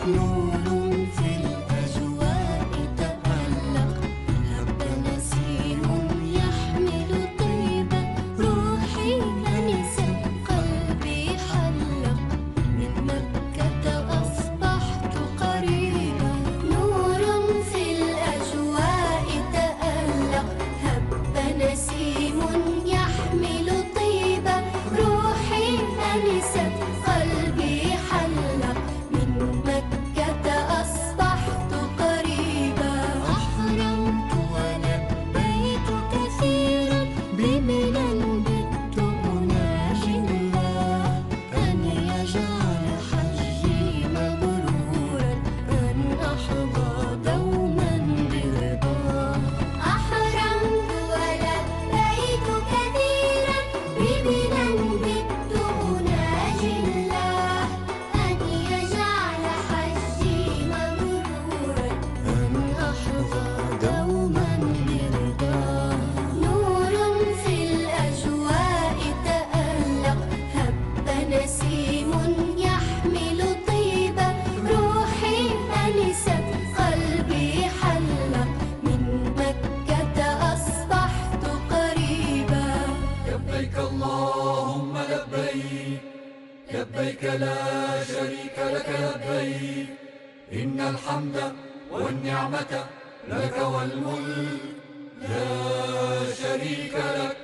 نور في الأجواء تألق، هب نسيم يحمل طيبة، روحي أنست قلبي حلق، من مكة أصبحت قريبا. نور في الأجواء تألق، هب نسيم يحمل طيبة، روحي أنست قلبي حلق، من مكة أصبحت قريبا. أحرمت ولبيت كثيرا، بمنى بت أناجي الله، أن يجعل حجي مبرورا، أن أحظى دوما برضاه. أحرمت ولبيت كثيرا، بمنى بت أناجي الله، أن يجعل حجي مبرورا، أن أحظى دوما برضاه. نور في الأجواء تألق، هب نسيم يحمل طيبة، روحي أنست قلبي حلق، من مكة أصبحت قريبا. لبيك اللهم لبيك، لبيك لا شريك لك لبيك، إن الحمد والنعمة لك والملك لا شريك لك.